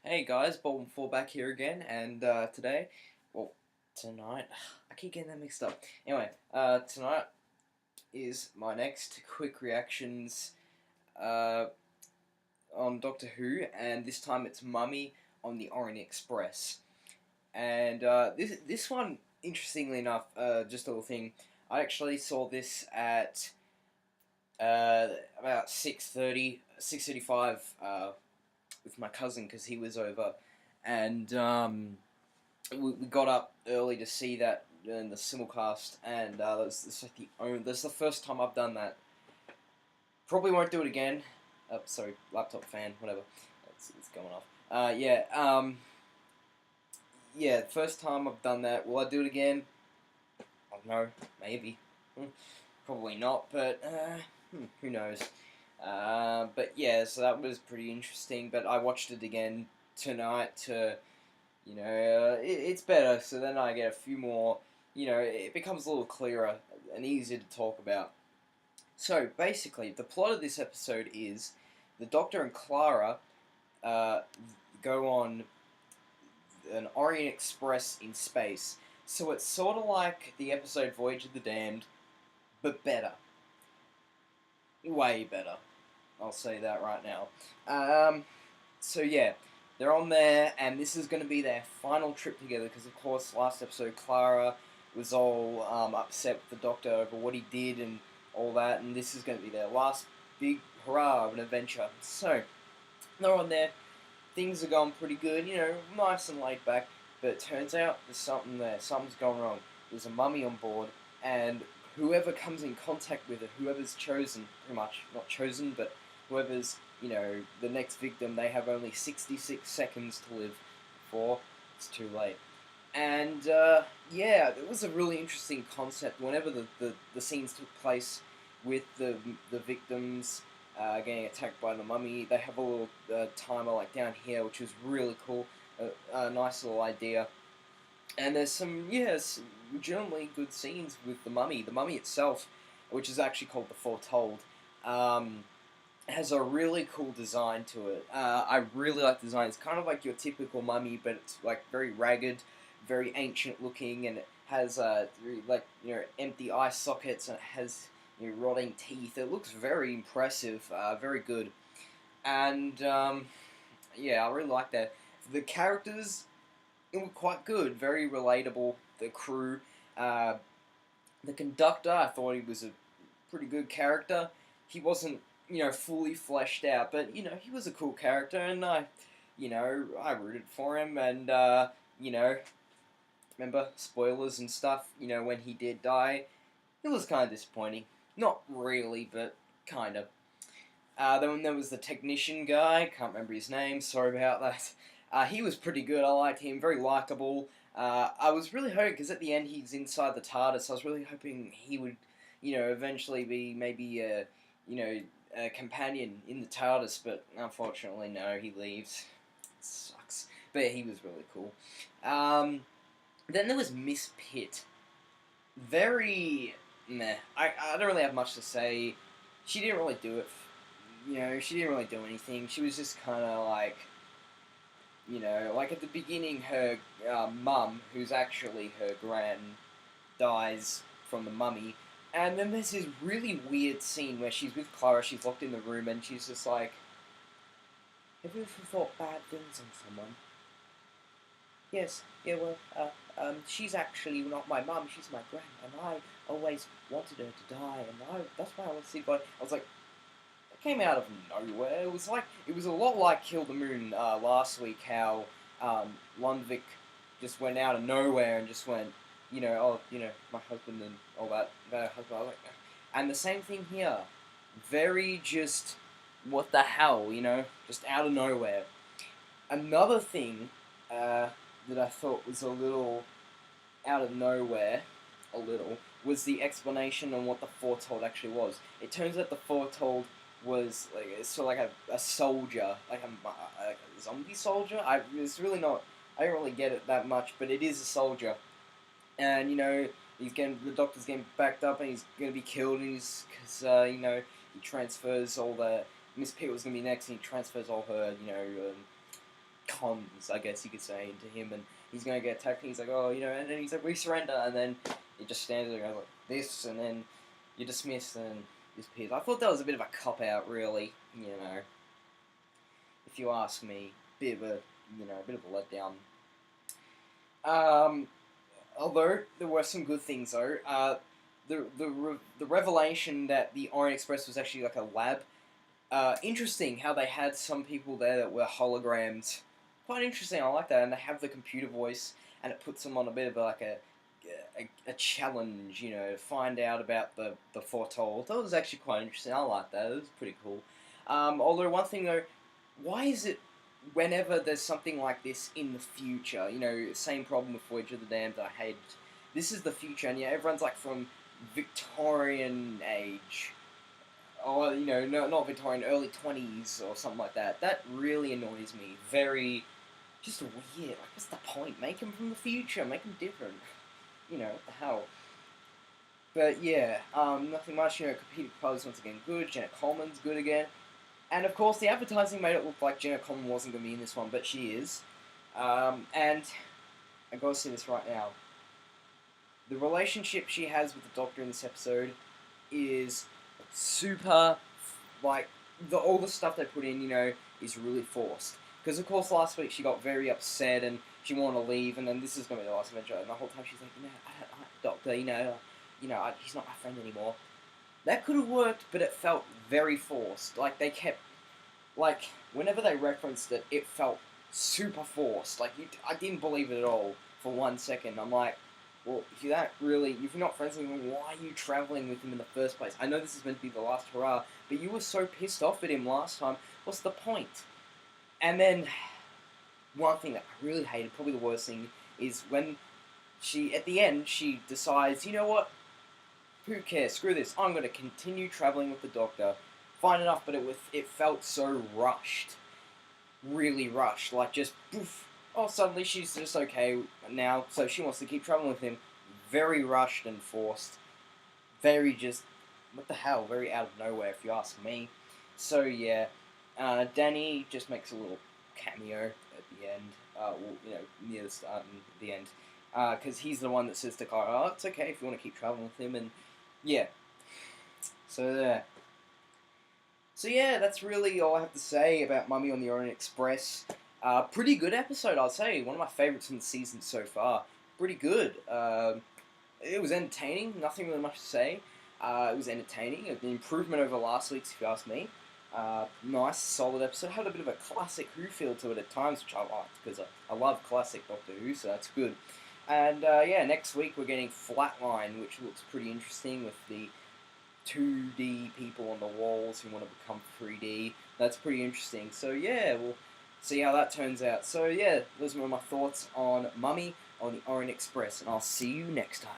Hey guys, Bolton4 back here again, and today, well, tonight, I keep getting that mixed up. Anyway, tonight is my next quick reactions uh, on Doctor Who, and this time it's Mummy on the Orient Express. And this one, interestingly enough, just a little thing, I actually saw this at about 6:35 with my cousin because he was over, and we got up early to see that in the simulcast, and that's like that's the first time I've done that. Probably won't do it again. Sorry, laptop fan, whatever. It's going off. Yeah, first time I've done that. Will I do it again? I don't know, maybe. Probably not, but who knows. But yeah, so that was pretty interesting. But I watched it again tonight to, it's better. So then I get a few more, it becomes a little clearer and easier to talk about. So basically, the plot of this episode is the Doctor and Clara uh, go on an Orient Express in space. So it's sort of like the episode Voyage of the Damned, but better. Way better. I'll say that right now. So yeah, they're on there, and this is going to be their final trip together because, of course, last episode Clara was all upset with the Doctor over what he did and all that, and this is going to be their last big hurrah of an adventure. So they're on there, things are going pretty good, nice and laid back, but it turns out there's something there, something's gone wrong. There's a mummy on board, and whoever comes in contact with it, whoever's chosen, pretty much, not chosen, but whoever's, the next victim, they have only 66 seconds to live before it's too late. And, yeah, it was a really interesting concept. Whenever the scenes took place with the victims getting attacked by the mummy, they have a little timer like down here, which was really cool. A nice little idea. And there's some legitimately good scenes with the mummy. The mummy itself, which is actually called the Foretold, has a really cool design to it. I really like the design. It's kind of like your typical mummy, but it's like very ragged, very ancient looking, and it has empty eye sockets, and it has rotting teeth. It looks very impressive, very good, and yeah, I really like that. The characters were quite good, very relatable. The crew, uh, the conductor, I thought he was a pretty good character. He wasn't, fully fleshed out, but he was a cool character, and I rooted for him, and remember spoilers and stuff. When he did die, it was kind of disappointing. Not really, but kind of. Then there was the technician guy. Can't remember his name. Sorry about that. He was pretty good. I liked him. Very likable. I was really hoping, because at the end he's inside the TARDIS. I was really hoping he would, eventually be maybe a companion in the TARDIS. But unfortunately, no. He leaves. It sucks. But yeah, he was really cool. Then there was Miss Pitt. Very meh. I don't really have much to say. She didn't really do it. She didn't really do anything. She was just kind of like, like at the beginning, her mum, who's actually her gran, dies from the mummy. And then there's this really weird scene where she's with Clara, she's locked in the room, and she's just like, have you ever thought bad things on someone? Yes, yeah, well, she's actually not my mum, she's my gran, and I always wanted her to die, and that's why I want to see God. I was like, it came out of nowhere. It was a lot like Kill the Moon last week, how Lundvik just went out of nowhere and just went, my husband and all that, her husband, I was like, and the same thing here. Very just, what the hell, just out of nowhere. Another thing, that I thought was a little out of nowhere, was the explanation on what the Foretold actually was. It turns out the Foretold was sort of like a soldier, like a zombie soldier. It's really not. I don't really get it that much, but it is a soldier, and the Doctor's getting backed up, and he's gonna be killed, and because he transfers all the Miss Pitt was gonna be next, and he transfers all her cons, I guess you could say, into him, and he's going to get attacked, and he's like, oh, and then he's like, we surrender, and then he just stands there and goes like this, and then you're dismissed, and disappears. I thought that was a bit of a cop-out, really, if you ask me. Bit of a, a bit of a letdown. Although, there were some good things, though. The revelation that the Orient Express was actually like a lab. Interesting how they had some people there that were holograms. Quite interesting, I like that. And they have the computer voice, and it puts them on a bit of like a challenge, to find out about the foretold. That was actually quite interesting. I like that. It was pretty cool. Although, one thing though, why is it whenever there's something like this in the future, same problem with Voyage of the Damned that I hated. This is the future, and everyone's like from Victorian age, or no, not Victorian, early 20s or something like that. That really annoys me. Very, just weird. Like, what's the point? Make them from the future. Make them different. What the hell? But yeah, nothing much. Competing pose once again good. Janet Coleman's good again. And of course, the advertising made it look like Jenna Coleman wasn't going to be in this one, but she is. And I gotta say this right now. The relationship she has with the Doctor in this episode is super, like, all the stuff they put in, is really forced. Because of course last week she got very upset and she wanted to leave, and then this is going to be the last adventure, and the whole time she's like, I don't like Doctor, he's not my friend anymore. That could have worked, but it felt very forced. Like, they kept, like, whenever they referenced it, it felt super forced. Like, I didn't believe it at all for 1 second. I'm like, well, if you're not friends with him, why are you traveling with him in the first place? I know this is meant to be the last hurrah, but you were so pissed off at him last time. What's the point? And then, one thing that I really hated, probably the worst thing, is when at the end, she decides, you know what? Who cares? Screw this. I'm going to continue traveling with the Doctor. Fine enough, but it felt so rushed. Really rushed. Like, just, poof. Oh, suddenly she's just okay now, so she wants to keep traveling with him. Very rushed and forced. Very just, what the hell? Very out of nowhere, if you ask me. So, yeah. Danny just makes a little cameo at the end. Near the start and the end. Because he's the one that says to Kyle, it's okay if you want to keep traveling with him, and yeah. So there. So yeah, that's really all I have to say about Mummy on the Orient Express. Pretty good episode, I'd say. One of my favourites in the season so far. Pretty good. It was entertaining. Nothing really much to say. It was entertaining. An improvement over last week's, if you ask me. Nice, solid episode. Had a bit of a classic Who feel to it at times, which I liked, because I love classic Doctor Who, so that's good. And yeah, next week we're getting Flatline, which looks pretty interesting with the 2D people on the walls who want to become 3D. That's pretty interesting. So yeah, we'll see how that turns out. So yeah, those were my thoughts on Mummy on the Orient Express, and I'll see you next time.